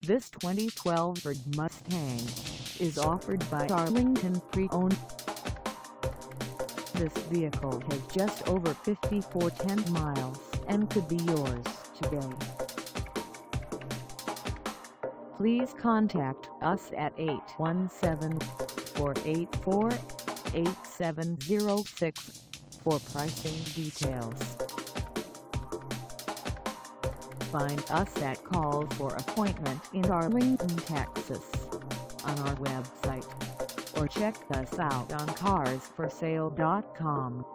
This 2012 Ford Mustang is offered by Arlington Pre-Owned. This vehicle has just over 54,000 miles and could be yours today. Please contact us at 817-484-8706 for pricing details. Find us at Call for Appointment in Arlington, Texas, on our website, or check us out on carsforsale.com.